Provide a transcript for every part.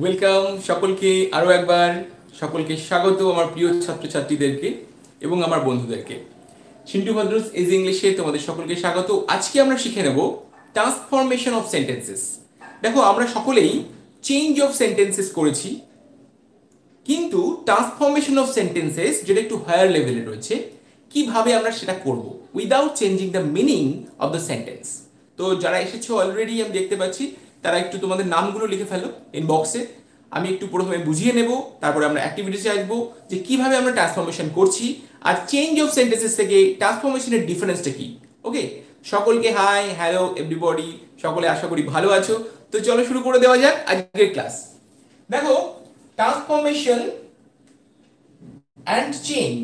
Welcome সকলকে আরও একবার সকলকে স্বাগত আমার প্রিয় ছাত্রছাত্রীদেরকে এবং আমার বন্ধুদেরকে। সিন্টু ভদ্রস ইজ ইংলিশে তোমাদের সকলকে স্বাগত। আজকে আমরা শিখে নেব ট্রান্সফরমেশন অফ সেন্টেন্সেস। দেখো, আমরা সকলেই চেঞ্জ অফ সেন্টেন্সেস করেছি, কিন্তু ট্রান্সফরমেশন অফ সেন্টেন্সেস যেটা একটু হায়ার লেভেলে রয়েছে, কিভাবে আমরা সেটা করব without changing the meaning of the sentence. তো যারা এসেছো অলরেডি আমি দেখতে পাচ্ছি, তারা একটু তোমাদের নামগুলো লিখে ফেলো ইনবক্সে। আমি একটু প্রথমে বুঝিয়ে নেব, তারপরে আমরা অ্যাক্টিভিটিসে আসবো যে কিভাবে আমরা ট্রান্সফরমেশন করছি আর চেঞ্জ অফ সেন্টেন্সেস থেকে ট্রান্সফরমেশনের ডিফারেন্সটা কি। ওকে, সকলকে হাই, হ্যালো এভরিবডি, সকলে আশা করি ভালো আছো। তো চলো শুরু করে দেওয়া যাক আজকের ক্লাস। দেখো, ট্রান্সফরমেশন অ্যান্ড চেঞ্জ,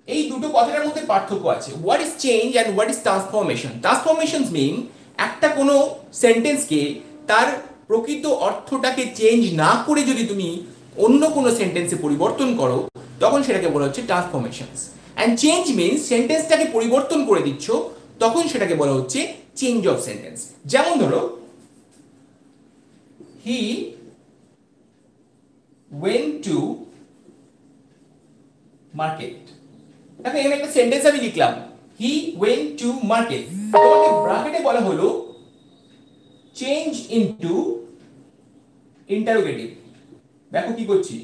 এই দুটো কথাটার মধ্যে পার্থক্য আছে। What is change and what is transformation? Transformation mean একটা কোনো সেন্টেন্সকে তার প্রকৃত অর্থটাকে চেঞ্জ না করে যদি তুমি অন্য কোনো সেন্টেন্সে পরিবর্তন করো, তখন সেটাকে বলা হচ্ছে ট্রান্সফরমেশনস। অ্যান্ড চেঞ্জ মিনস সেন্টেন্সটাকে পরিবর্তন করে দিচ্ছ, তখন সেটাকে বলা হচ্ছে চেঞ্জ অফ সেন্টেন্স। যেমন ধরো, হি went to market। দেখো, এখানে একটা সেন্টেন্স আমি লিখলাম, হি ওয়েন্ট টু মার্কেট। তোমাকে ব্র্যাকেটে বলা হলো চেঞ্জ ইনটু ইন্টারোগেটিভ। দেখো কি করছি,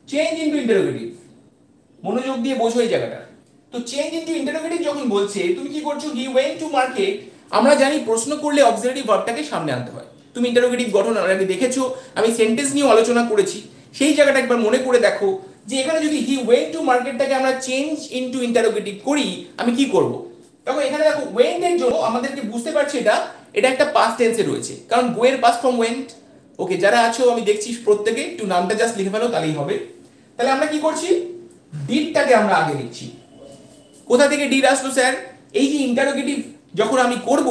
চেঞ্জ ইনটু ইন্টারোগেটিভ। মনোযোগ দিয়ে বোঝো এই জায়গাটা। তো চেঞ্জ ইনটু ইন্টারোগেটিভ যখন বলছে, তুমি কি করছো, হি ওয়েন্ট টু মার্কেট। আমরা জানি প্রশ্ন করলে অক্সিলারি ভার্বটাকে সামনে আনতে হয়। তুমি ইন্টারোগেটিভ গঠন আগে দেখেছো, আমি সেন্টেন্স নিয়ে আলোচনা করেছি, সেই জায়গাটা একবার মনে করে দেখো যে এখানে যদি হি ওয়েন্ট টু মার্কেটটাকে আমরা চেঞ্জ ইনটু ইন্টারোগেটিভ করি, আমি কি করব। দেখো, এখানে দেখো ওয়েন্ট এর জন্য আমাদেরকে বুঝতে পারছি এটা একটা পাস্ট টেন্সে রয়েছে, কারণ গো এর পাস্ট ফর্ম ওয়েন্ট। ওকে, যারা আছো আমি দেখছি প্রত্যেকে একটু নামটা জাস্ট লিখে ফেলো, তাহলেই হবে। তাহলে আমরা কি করছি, ডিডটাকে আমরা আগে লিখছি। কোথা থেকে ডিড আসলো স্যার? এই যে ইন্টারোগেটিভ যখন আমি করব,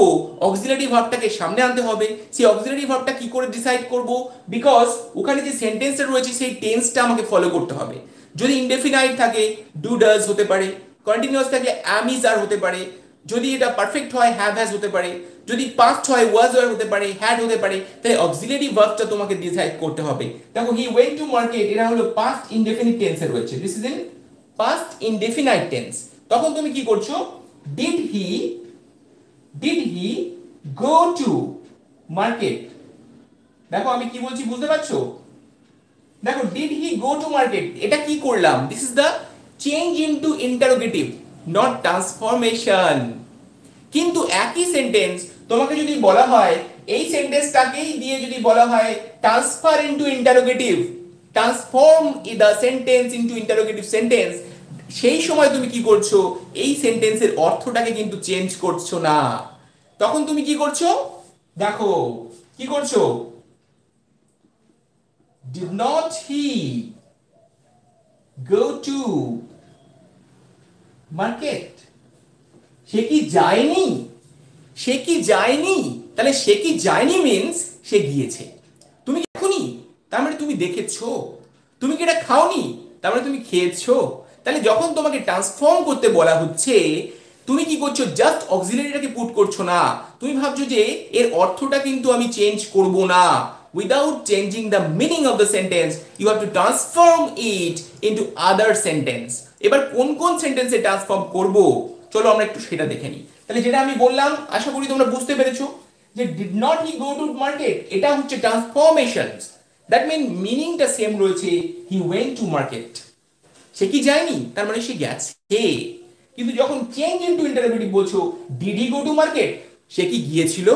অক্সিলারি ভার্বটাকে সামনে আনতে হবে। সেই অক্সিলারি ভার্বটা কি করে ডিসাইড করব? বিকজ ওখানে যে সেন্টেন্সটা রয়েছে সেই টেন্সটা আমাকে ফলো করতে হবে। যদি ইনডেফিনাইট থাকে, ডু ডাজ হতে পারে। কন্টিনিউয়াস থাকলে অ্যাম ইজ আর হতে পারে। যদি এটা পারফেক্ট হয়, হ্যাভ হ্যাজ হতে পারে। যদি পাস্ট হয়, ওয়াজ ওয়ার হতে পারে, হ্যাড হতে পারে। তাই অক্সিলারি ভার্বটা তোমাকে ডিসাইড করতে হবে। দেখো, হি ওয়েন্ট টু মার্কেট, এটা হলো পাস্ট ইনডেফিনিট টেন্সে রয়েছে। This is in past indefinite tense. তখন তুমি কি করছো, did he go to market. দেখো আমি কি বলছি বুঝতে পারছো? দেখো, did he go to market, এটা কি করলাম, this is the change into interrogative, not transformation. কিন্তু একই সেন্টেন্স তোমাকে যদি বলা হয়, এই সেন্টেন্সটাকেই দিয়ে যদি বলা হয় transfer into interrogative, transform the sentence into interrogative sentence, সেই সময় তুমি কি করছো, এই সেন্টেন্সের অর্থটাকে কিন্তু চেঞ্জ করছো না। তখন তুমি কি করছো, দেখো কি করছো, did not he go to market? সে কি যায়নি, সে কি যায়নি। তাহলে সে কি যায়নি মিন্স সে গিয়েছে। তুমি দেখোনি, তার মানে তুমি দেখেছো। তুমি কি এটা খাওনি, তার মানে তুমি খেয়েছো। তাহলে যখন তোমাকে ট্রান্সফর্ম করতে বলা হচ্ছে, তুমি কি করছো, জাস্ট অক্সিলারিটাকে পুট করছো না, তুমি ভাবছো যে এর অর্থটা কিন্তু আমি চেঞ্জ করব না। Without changing the meaning of the sentence you have to transform it into other sentence. এবার কোন কোন সেন্টেন্সে ট্রান্সফর্ম করব, চলো আমরা একটু সেটা দেখে নিই। তাহলে যেটা আমি বললাম, আশা করি তোমরা বুঝতে পেরেছো যে did not he go to market, এটা হচ্ছে ট্রান্সফরমেশনস। দ্যাট মিন মিনিংটা সেম রয়েছে, হি ওয়েন্ট টু মার্কেট। সে কি যায়নি, তার মানে সে গেছে। কিন্তু যখন চেঞ্জ ইনটু ইন্টারোগেটিভ বলছো, did he go to market, সে কি গিয়েছিল,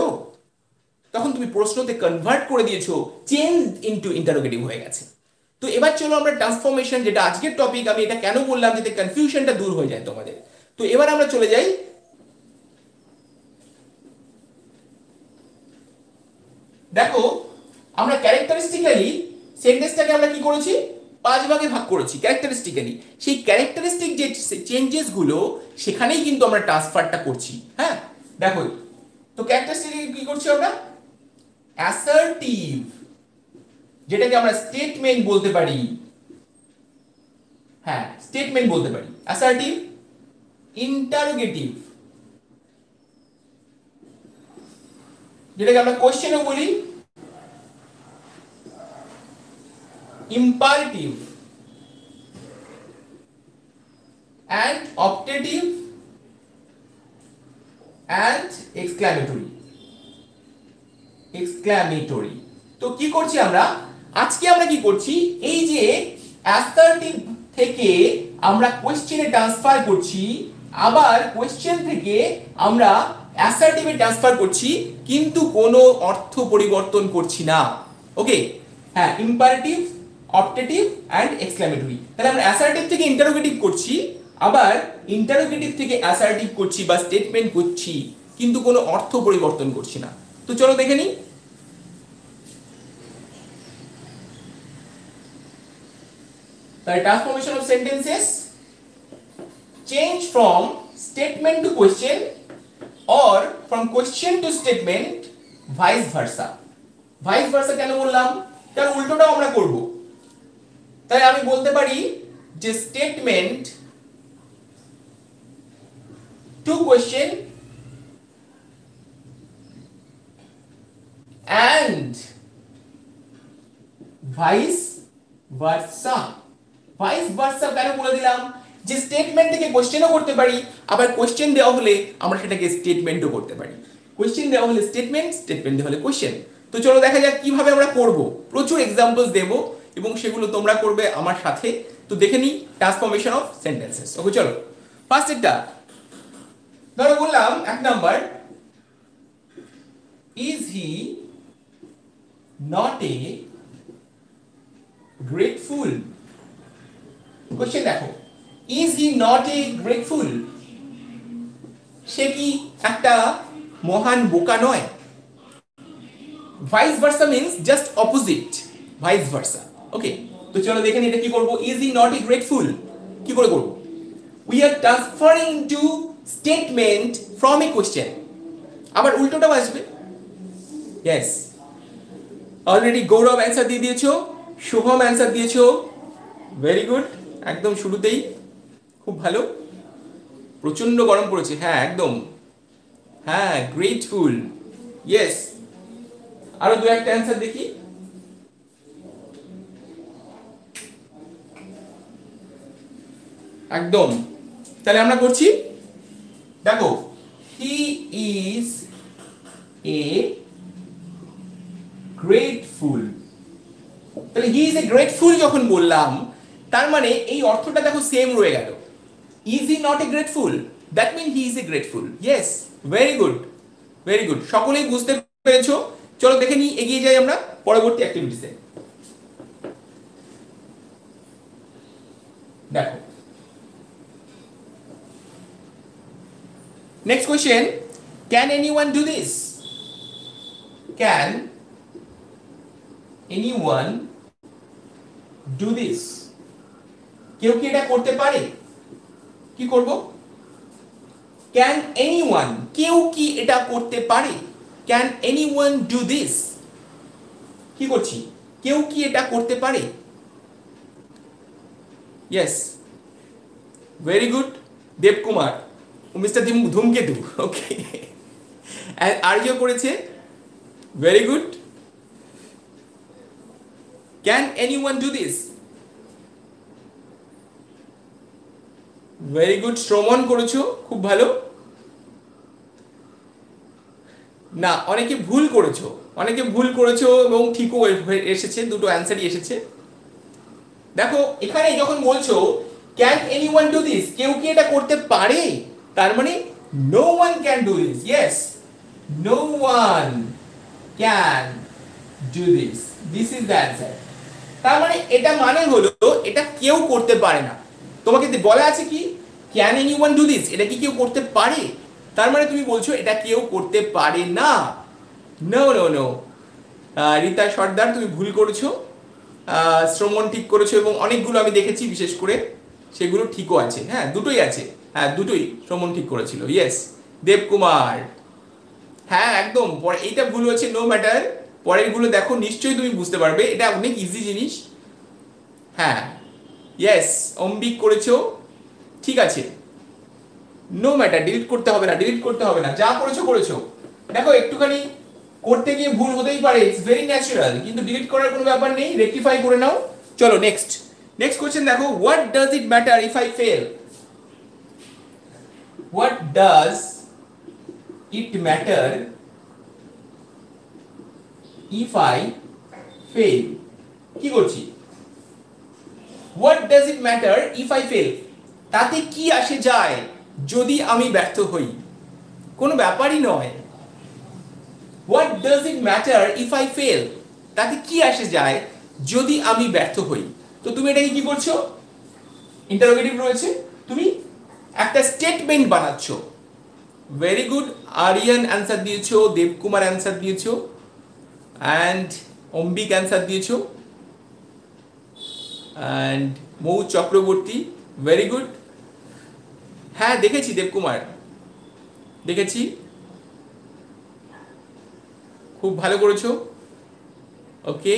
তখন তুমি প্রশ্নতে কনভার্ট করে দিয়েছো, চেঞ্জ ইনটু ইন্টারোগেটিভ হয়ে গেছে। তো এবার চলো আমরা ট্রান্সফরমেশন, যেটা আজকের টপিক, আমি এটা কেন বললাম যাতে কনফিউশনটা দূর হয়ে যায় তোমাদের। তো এবার আমরা চলে যাই, দেখো আমরা ক্যারেক্টারিস্টিক্যালি সেন্টেন্সটাকে আমরা কি করেছি, 5 ভাগে ভাগ করেছি ক্যারেক্টারিস্টিক্যালি। সেই ক্যারেক্টারিস্টিক যে চেঞ্জেস গুলো, সেখানেই কিন্তু আমরা ট্রান্সফারটা করছি। হ্যাঁ, দেখো তো ক্যারেক্টারিস্টিক কি করছি আমরা, অ্যাসার্টিভ, যেটাকে আমরা স্টেটমেন্ট বলতে পারি। হ্যাঁ, স্টেটমেন্ট বলতে পারি অ্যাসার্টিভ, ইন্টারোগেটিভ, যেটাকে আমরা কোশ্চেনও বলি, imperative and optative and exclamatory. তো কি করছি আমরা আজকে, আমরা কি করছি, এই যে অ্যাসার্টিভ থেকে আমরা কোশ্চেনে ট্রান্সফার করছি, আবার কোশ্চেন থেকে আমরা অ্যাসার্টিভে ট্রান্সফার করছি, কিন্তু কোনো অর্থ পরিবর্তন করছি না। ওকে, হ্যাঁ, ইম্পারেটিভ, অপটেটিভ অ্যান্ড এক্সক্লামেটরি। তাহলে আমরা অ্যাসার্টিভ থেকে ইন্টারোগেটিভ করছি, আবার ইন্টারোগেটিভ থেকে অ্যাসার্টিভ করছি বা স্টেটমেন্ট করছি, কিন্তু কোনো অর্থ পরিবর্তন করছি না। তো চলো দেখে নিই। The transformation of sentences: change from statement to question or from question to statement, vice versa. Vice versa কেন বললাম? তার উল্টোটাও আমরা করব। তাই আমি বলতে পারি যে statement to question and vice versa. Vice versa কেন বলে দিলাম? যে স্টেটমেন্ট থেকে কোশ্চেনও করতে পারি, আবার কোশ্চেন দেওয়া হলে আমরা সেটাকে স্টেটমেন্টও করতে পারি। কোশ্চেন দেওয়া হলে স্টেটমেন্ট, স্টেটমেন্ট দেওয়া হলে কোশ্চেন। তো চলো দেখা যাক কিভাবে আমরা করব। প্রচুর এক্সাম্পলস দেব এবং সেগুলো তোমরা করবে আমার সাথে। তো দেখে নিই ট্রান্সফরমেশন অফ সেন্টেন্সেস। ওকে চলো, ফার্স্ট একটা ধরো বললাম, এক number, is he not a great fool? Question দেখো, is he not a great fool? সে কি একটা মহান বোকা নয়? Vice versa means just opposite, vice versa. Okay, তো চলো দেখে নিই এটা কি করব। Is he not a great fool কি করে করব? We are transferring to statement from a question. আবার উল্টোটাও আসবে। ইয়েস, অলরেডি গৌরব অ্যান্সার দিয়ে দিয়েছো, শুভম অ্যান্সার দিয়েছো, ভেরি গুড, একদম শুরুতেই খুব ভালো। প্রচন্ড গরম পড়েছে, হ্যাঁ একদম, হ্যাঁ গ্রেটফুল, ইয়েস। আরো দু একটা অ্যান্সার দেখি। একদম, তাহলে আমরা করছি, দেখো, হি ইজ এ গ্রেটফুল। তাহলে হি ইজ এ গ্রেটফুল যখন বললাম, তার মানে এই অর্থটা দেখো সেম রয়ে গেল। Is he not a grateful, that mean he is a grateful. Yes, very good, very good, সকলেই বুঝতে পেরেছো। চলো দেখে নিই, এগিয়ে যাই আমরা পরবর্তী অ্যাক্টিভিটিসে। দেখো, next question, can anyone do this? Can anyone do this? কেউ কি এটা করতে পারে? কি করব? ক্যান এনিওয়ান, কেউ কি এটা করতে পারে? Can anyone do this? কি করছি? কেউ কি এটা করতে পারে? Yes, very good, Debkumar, mister Dhumketu. Okay, Arya করেছে, very good. Can anyone do this? Very good, Shraman করেছো, খুব ভালো। না, অনেকে ভুল করেছো, অনেকে ভুল করেছো এবং ঠিকও এসেছে, দুটো অ্যান্সারই এসেছে। দেখো এখানে যখন বলছো ক্যান এনিওয়ান ডু দিস, কেউ কি এটা করতে পারে, তার মানে no one can do this. Yes, no one can do this, this is the answer. তার মানে এটা মানে হলো এটা কেউ করতে পারে না। তোমাকে বলা আছে কি, ক্যান এনিওয়ান ডু দিস, এটা কি কেউ করতে পারে? তার মানে তুমি বলছো এটা কেউ করতে পারে না। নো নো নো, রীতা সর্দার তুমি ভুল করেছো, শ্রমণ ঠিক করেছো এবং অনেকগুলো আমি দেখেছি বিশেষ করে সেগুলো ঠিকও আছে। হ্যাঁ দুটোই আছে, হ্যাঁ দুটোই শ্রমণ ঠিক করেছিল। ইয়েস, দেবকুমার, হ্যাঁ একদম। পরে এইটা ভুল হয়েছে, নো ম্যাটার, পরের গুলো দেখো নিশ্চয়ই তুমি বুঝতে পারবে, এটা অনেক ইজি জিনিস। হ্যাঁ, ইয়েস, অম্বিক করেছো, ঠিক আছে, নো ম্যাটার, ডিলিট করতে হবে না, ডিলিট করতে হবে না, যা করেছো করেছো। দেখো একটুখানি করতে গিয়ে ভুল হতেই পারে, ইটস ভেরি ন্যাচারাল, কিন্তু ডিলিট করার কোনো ব্যাপার নেই, রেকটিফাই করে নাও। চলো নেক্সট কোশ্চেন দেখো, what does it matter if I fail? What does it matter if I fail? কি করছি? What does it matter if I fail, তাতে কি আসে যায় যদি আমি ব্যর্থ হই? কোনো ব্যাপারই নয়। What does it matter if I fail, তাতে কি আসে যায় যদি আমি ব্যর্থ হই? তো তুমি এটাকে কি করছো? ইন্টারোগেটিভ রয়েছে, তুমি একটা স্টেটমেন্ট বানাচ্ছো। ভেরি গুড, আরিয়ান অ্যান্সার দিয়েছো, দেবকুমার অ্যান্সার দিয়েছো, অ্যান্ড অম্বিক অ্যান্সার দিয়েছো, and Mou Chakraborty, very good. হ্যাঁ দেখেছি দেবকুমার, দেখেছি, খুব ভালো করেছো। ওকে,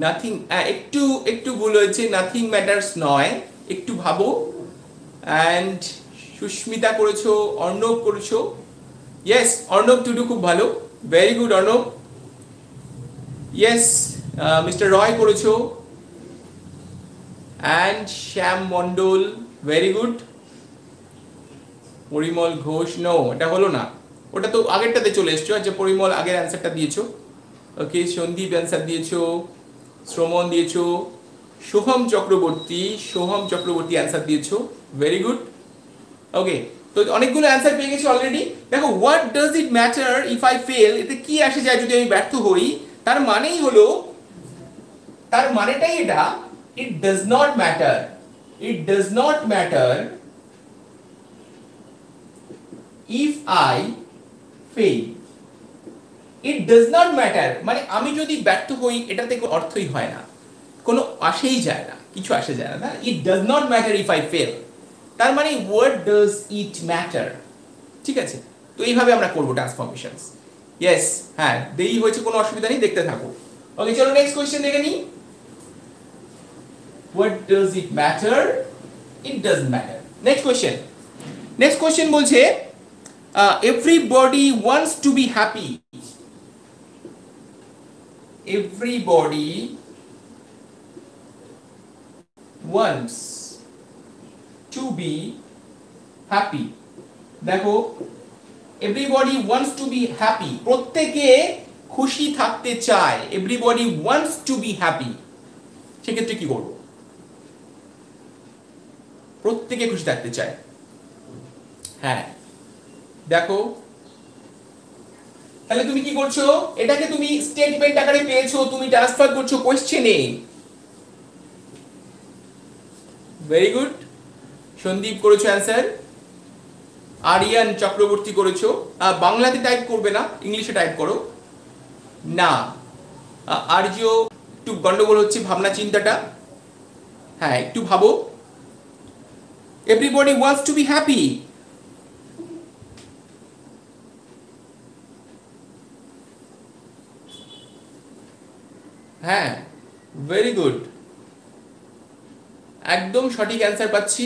নাথিং, একটু একটু ভুল হয়েছে, নাথিং ম্যাটার্স নয়, একটু ভাবো। অ্যান্ড সুস্মিতা করেছো, অর্ণব করেছো, ইয়েস অর্ণব টুডু খুব ভালো, very good Arnab. Yes mister Roy করেছো, and Shyam Mondal, very good. Parimal Ghosh, no এটা হলো না, ওটা তো আগেরটাতে চলে এসছো। আচ্ছা পরিমল আগের অ্যান্সারটা দিয়েছো। ওকে, সন্দীপ অ্যান্সার দিয়েছো, শ্রমণ দিয়েছো, সোহম চক্রবর্তী অ্যান্সার দিয়েছো, ভেরি গুড। ওকে, তো অনেকগুলো অ্যান্সার পেয়ে গেছি অলরেডি। দেখো, what does it matter if I fail, এতে কি আসে যায় যদি আমি ব্যর্থ হই? তার মানেই হলো, তার মানেটাই এটা, it does not matter, it does not matter if I fail. It does not matter মানে আমি যদি ব্যর্থ হই এটাতে কোনো অর্থই হয় না, কোনো আসেই যায় না, কিছু আসে যায় না। It does not matter if I fail, তার মানে হোয়াট ডাজ ইট ম্যাটার। ঠিক আছে, তো এইভাবে আমরা করবো ট্রান্সফরমেশনস। ইয়েস, হ্যাঁ দেরি হয়েছে, কোনো অসুবিধা নেই, দেখতে থাকো। ওকে, চলো নেক্সট কোয়েশ্চেন দেখে নিই। What does it matter? It doesn't matter. Next question বলছে, everybody wants to be happy. Everybody wants to be happy. দেখো, everybody wants to be happy, প্রত্যেকে খুশি থাকতে চায়। everybody wants to be happy, সেক্ষেত্রে কি করব? প্রত্যেকে খুশি থাকতে চায়। হ্যাঁ দেখো, তাহলে তুমি কি করছো? এটাকে তুমি স্টেটমেন্ট আকারে পেয়েছো, তুমি ট্রান্সফার করছো কোশ্চেনে। ভেরি গুড, সন্দীপ করেছো অ্যান্সার, আরিয়ান চক্রবর্তী করেছো। বাংলাতে টাইপ করবে না, ইংলিশে টাইপ করো না। আর্য একটু গন্ডগোল হচ্ছে ভাবনা চিন্তাটা, হ্যাঁ একটু ভাবো। Everybody wants to be happy, হ্যাঁ ভেরি গুড, একদম সঠিক অ্যান্সার পাচ্ছি,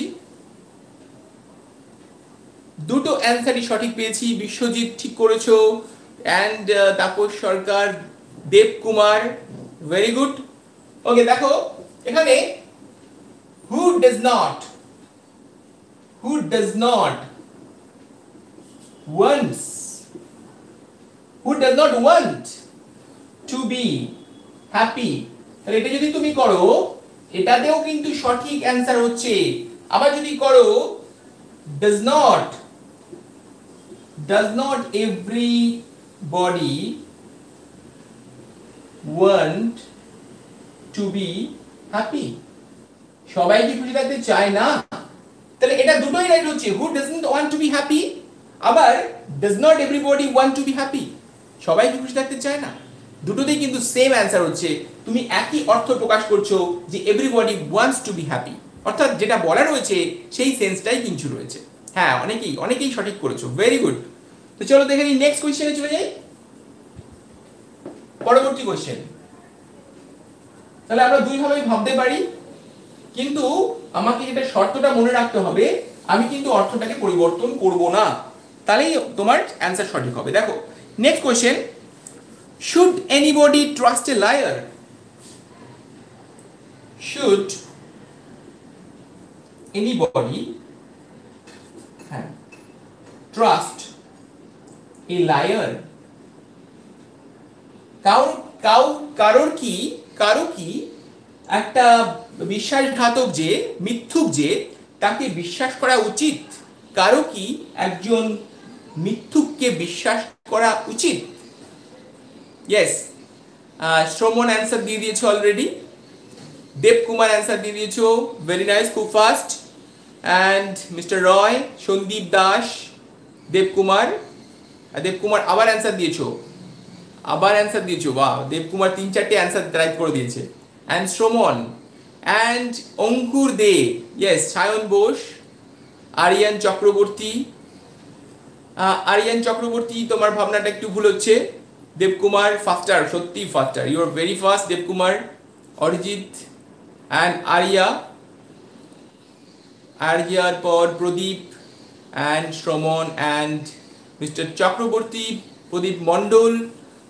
দুটো অ্যান্সারই সঠিক পেয়েছি। বিশ্বজিৎ ঠিক করেছো, and Tapas Sarkar, Debkumar, very good. Okay, দেখো এখানে who does not wants, who does not want to be happy, তাহলে এটা যদি তুমি করো এটাতেও কিন্তু সঠিক অ্যান্সার হচ্ছে। আবার যদি করো does not everybody want to be happy, সবাই কি খুশি থাকতে চায় না? তাহলে এটা দুটোই রাইট হচ্ছে, who doesn't want to be happy, আবার does not everybody want to be happy, সবাই কি খুশি থাকতে চায় না। দুটোতেই কিন্তু সেম অ্যান্সার হচ্ছে, তুমি একই অর্থ প্রকাশ করছো যে everybody wants to be happy, অর্থাৎ যেটা বলা রয়েছে সেই সেন্সটাই কিন্তু রয়েছে। হ্যাঁ অনেকেই সঠিক করেছো, ভেরি গুড। তো চলো দেখে নিই, নেক্সট কোয়েশ্চেনে চলে যাই, পরবর্তী কোয়েশ্চেন। তাহলে আমরা দুই ভাবে ভাবতে পারি, কিন্তু আমাকে যেটা শর্তটা মনে রাখতে হবে, আমি কিন্তু অর্থটাকে পরিবর্তন করব না, তাহলেই তোমার অ্যান্সার সঠিক হবে। দেখো next question, Should anybody trust a liar? Should anybody trust a liar? কারোর কি একটা বিশ্বাসঘাতক যে মিথ্যুক যে তাকে বিশ্বাস করা উচিত? কারো কি একজন মিথ্যুককে বিশ্বাস করা উচিত? ইয়েস, শ্রমণ অ্যান্সার দিয়ে দিয়েছো অলরেডি, দেবকুমার অ্যান্সার দিয়ে দিয়েছো, ভেরি নাইস, খুব ফাস্ট। অ্যান্ড মিস্টার রয়, সন্দীপ দাস, দেবকুমার আবার অ্যান্সার দিয়েছো, বাহ, দেবকুমার 3-4টে অ্যান্সার টাইপ করে দিয়েছে। And Shraman and Ankur Dey, yes, Sayan Bose, Aryan Chakraborty, তোমার ভাবনাটা একটু ভুল হচ্ছে। দেবকুমার ফাস্টার, সত্যি faster, you are very fast Debkumar. Arijit and আরিয়ার পর Pradip and Shraman and mister Chakraborty, Pradip Mondal,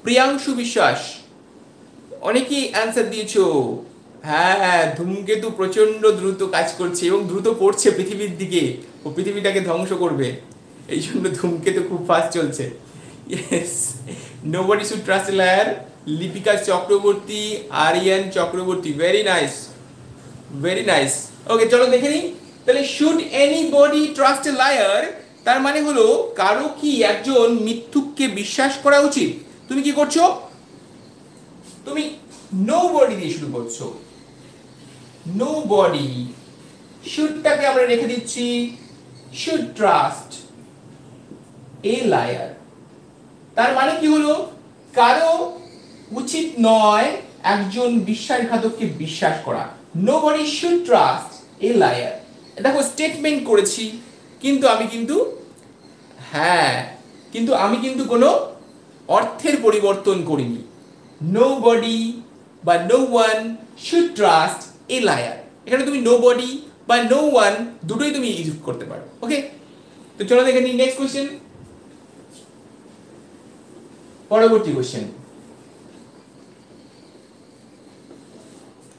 Priyanshu Biswas, অনেকেই অ্যান্সার দিয়েছো। হ্যাঁ, ধূমকেতু প্রচন্ড দ্রুত কাজ করছে এবং দ্রুত পড়ছে পৃথিবীর দিকে, ও পৃথিবীটাকে ধ্বংস করবে, এই জন্য ধূমকেতু খুব ফাস্ট চলছে। Yes, nobody should trust a liar, Lipika Chakraborty, Aryan Chakraborty, very nice. Okay, চলো দেখে নিই তাহলে। Should anybody trust a liar তার মানে হলো কারো কি একজন মিথ্যুককে বিশ্বাস করা উচিত। তুমি কি করছো? তুমি নোবডি দিয়ে শুরু করছো। নোবডি, শুডটাকে আমরা রেখে দিচ্ছি, শুড ট্রাস্ট এ লায়ার, তার মানে কি হলো কারো উচিত নয় একজন বিশ্বাসঘাতককে বিশ্বাস করা। Nobody should trust a liar. দেখো স্টেটমেন্ট করেছি, কিন্তু আমি কিন্তু কোনো অর্থের পরিবর্তন করিনি। নোবডি বা no one should trust a liar, এখানে তুমি নোবডি বা নো ওয়ান দুটোই তুমি ইউজ করতে পারো। ওকে, তো চলো দেখে নিই নেক্সট কোশ্চেন, পরবর্তী কোশ্চেন।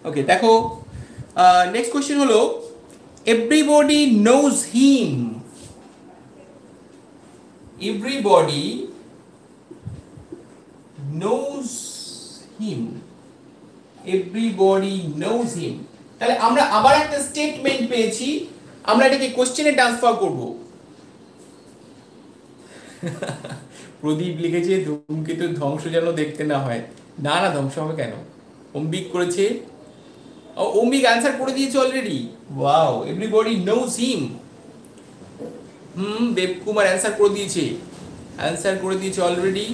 ওকে, দেখো নেক্সট কোশ্চেন হলো everybody knows him. Everybody knows him, everybody knows him, তাহলে আমরা আবার একটা স্টেটমেন্ট পেয়েছি, আমরা এটাকে কোশ্চেনে ট্রান্সফার করব। প্রদীপ লিখেছে ধূমকেতুর ধ্বংস যেন দেখতে না হয়। না, ধ্বংস হবে কেন? অম্বিক করেছে, অম্বিক অ্যান্সার করে দিয়েছে অলরেডি। ওয়াও, এভরিবডি নোজ হিম। দেবকুমার অ্যান্সার করে দিয়েছে already.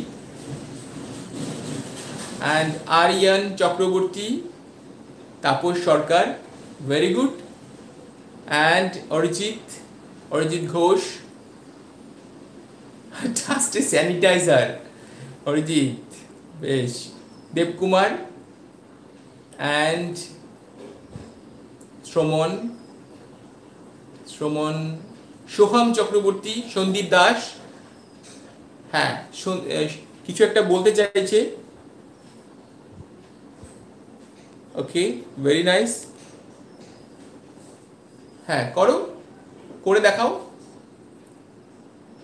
and Aryan Chakraborty, Taposh Sarkar, very good, and Arijit Ghosh, just a sanitizer, Arijit, besh, Devkumar, and Shomon, Shoham Chakraborty, Shandip Dash, হ্যাঁ, কিছু একটা বলতে চাইছে। Okay, very nice. হ্যাঁ, করে দেখাও।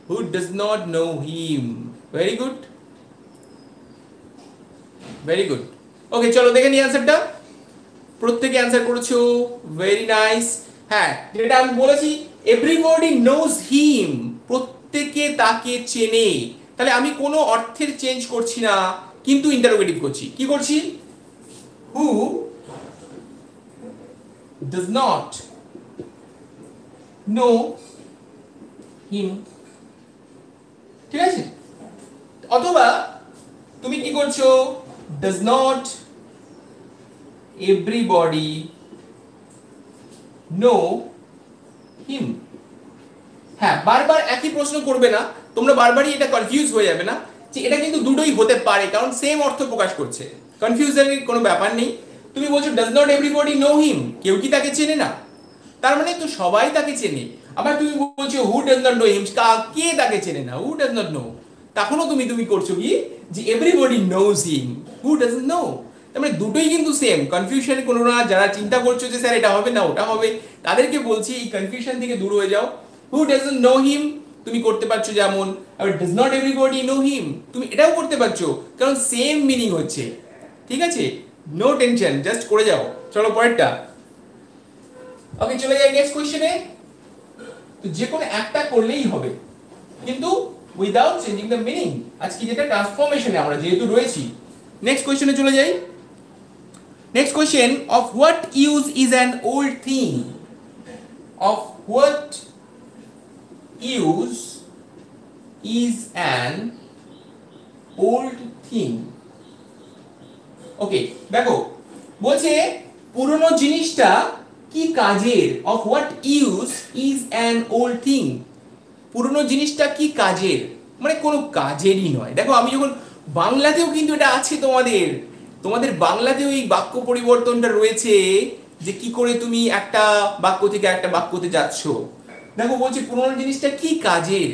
Who does not know him, very good. Okay, চলো দেখে নিই অ্যান্সারটা। প্রত্যেকে অ্যান্সার করেছো, ভেরি নাইস। হ্যাঁ, যেটা আমি বলেছি, এভরিবডি নোজ হিম, প্রত্যেকে তাকে চেনে। তাহলে আমি কোনো অর্থের চেঞ্জ করছি না, কিন্তু ইন্টারোগেটিভ করছি। কি করছি? who does not know him, ঠিক আছে? অথবা তুমি কি করছো? does not everybody know him। হ্যাঁ, বারবার একই প্রশ্ন করবে না, তোমরা বারবারই এটা কনফিউজ হয়ে যাবে না যে এটা কিন্তু দুটোই হতে পারে, কারণ সেম অর্থ প্রকাশ করছে। কনফিউশনের কোনো ব্যাপার নেই। তুমি বলছো ডাজ নট এভরিবডি নো হিম, কেউ কি তাকে চেনে না? তার মানে তো সবাই তাকে চেনে। আবার তুমি বলছো who does not know him, কে তাকে চেনে না? হু ডাজ নট নো, তখনও তুমি তুমি করছো কি যে everybody knows him, who doesn't know. তার মানে দুটোই কিন্তু সেম, কনফিউশন কোনো না। যারা চিন্তা করছো যে স্যার এটা হবে না ওটা হবে, তাদেরকে বলছি এই কনফিউশন থেকে দূর হয়ে যাও। হু ডাজন্ট নো হিম তুমি করতে পারছো যেমন, আর does not everybody know him তুমি এটাও করতে পারছো, কারণ সেম মিনিং হচ্ছে। ঠিক আছে, নো টেনশন, জাস্ট করে যাও। চলো পরেরটা। ওকে চলে যাই নেক্সট কোশ্চেনে। তো যে কোনো একটা করলেই হবে, কিন্তু উইদাউট চেঞ্জিং দ্য মিনিং। আজকে যেটা ট্রান্সফরমেশনে আমরা যেহেতু রয়েছি, নেক্সট কোশ্চেনে চলে যাই। Next question, of what use is an old thing? Of what use is an old thing? Okay দেখো বলছে পুরনো জিনিসটা কি কাজের। Of what use is an old thing, পুরনো জিনিসটা কি কাজের, মানে কোনো কাজেরই নয়। দেখো আমি যখন বাংলাতেও কিন্তু এটা আছে, তোমাদের বাংলাতেও এই বাক্য পরিবর্তনটা রয়েছে যে কি করে তুমি একটা বাক্য থেকে একটা বাক্যতে যাচ্ছ। দেখো বলছে পুরনো জিনিসটা কি কাজের,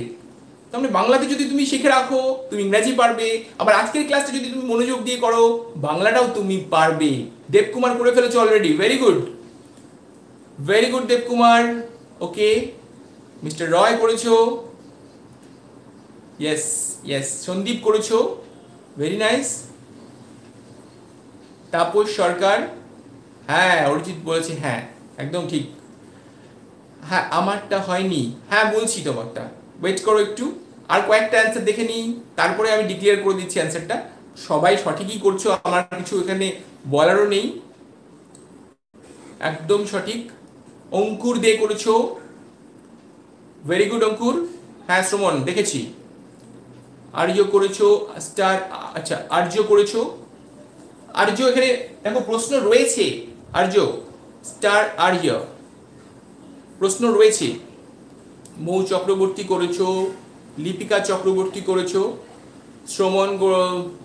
তাহলে বাংলাতে যদি তুমি শিখে রাখো তুমি ইংরেজি পারবে, আবার আজকের ক্লাসটা যদি তুমি মনোযোগ দিয়ে করো বাংলাটাও তুমি পারবে। দেবকুমার করে ফেলেছো already, very good, very good Debkumar. Okay mister Roy করেছো, ইয়েস ইয়েস, সন্দীপ করেছো, ভেরি নাইস। তাপস সরকার, হ্যাঁ অরিজিৎ বলেছে, হ্যাঁ একদম ঠিক। হ্যাঁ আমারটা হয়নি, হ্যাঁ বলছি তোমারটা, ওয়েট করো একটু, আর কয়েকটা অ্যান্সার দেখে নিই, তারপরে আমি ডিক্লেয়ার করে দিচ্ছি অ্যান্সারটা। সবাই সঠিকই করছো, আমার কিছু এখানে বলারও নেই, একদম সঠিক। অঙ্কুর দে করেছো, ভেরি গুড অঙ্কুর। হ্যাঁ শ্রমণ দেখেছি। আর্য করেছো, স্টার, আচ্ছা আর্য করেছো, আর্য এখানে দেখো প্রশ্ন রয়েছে, আর্য স্টার আর্য প্রশ্ন রয়েছে। মৌ চক্রবর্তী করেছো, লিপিকা চক্রবর্তী করেছো, শ্রমণ,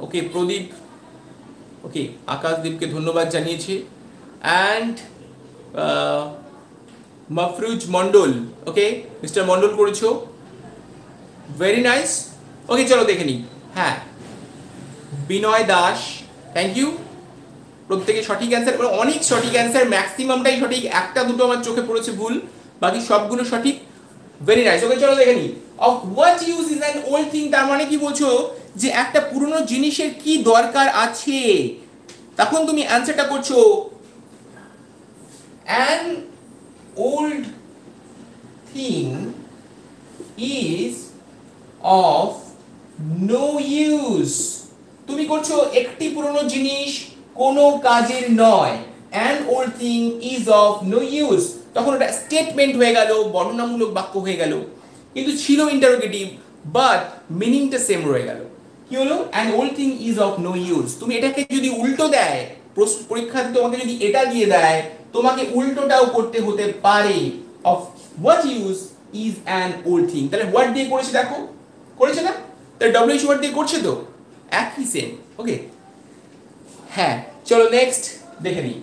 ওকে প্রদীপ, ওকে আকাশদীপকে ধন্যবাদ জানিয়েছে, and Mafruz Mondal, okay mister Mondal করেছো, ভেরি নাইস। ওকে চলো দেখে নিই। হ্যাঁ বিনয় দাস, থ্যাংক ইউ, প্রত্যেকে সঠিক অ্যান্সার, অনেক সঠিক অ্যান্সার, ম্যাক্সিমামটাই সঠিক, একটা দুটো আমার চোখে পড়েছে ভুল, বাকি সবগুলো সঠিক, ভেরি নাইস। ওকে চলো দেখে নিই। Of what use is an old thing, তার মানে কি বলছো যে একটা পুরনো জিনিসের কি দরকার আছে, তখন তুমি অ্যান্সারটা করছো an old thing is of no use. তুমি করছো একটি পুরনো জিনিস কোনো কাজের নয়, an old thing is of no use, তখন এটা স্টেটমেন্ট হয়ে গেল, বর্ণনামূলক বাক্য হয়ে গেল, কিন্তু ছিল ইন্টারোগেটিভ, বাট মিনিংটা সেম রয়ে গেল। কি হলো, an old thing is of no use. তুমি এটাকে যদি উল্টো দেয়, পরীক্ষাতে তোমাকে যদি এটা দিয়ে দেয়, তোমাকে উল্টোটাও করতে হতে পারে। Of what use is an old thing, তাহলে হোয়াট দিয়ে করেছে দেখো, করেছে না, তাহলে ডব্লিউএইচ ওয়ার্ড দিয়ে করছে তো, একই সেম। ওকে হ্যাঁ চলো নেক্সট দেখে নিই।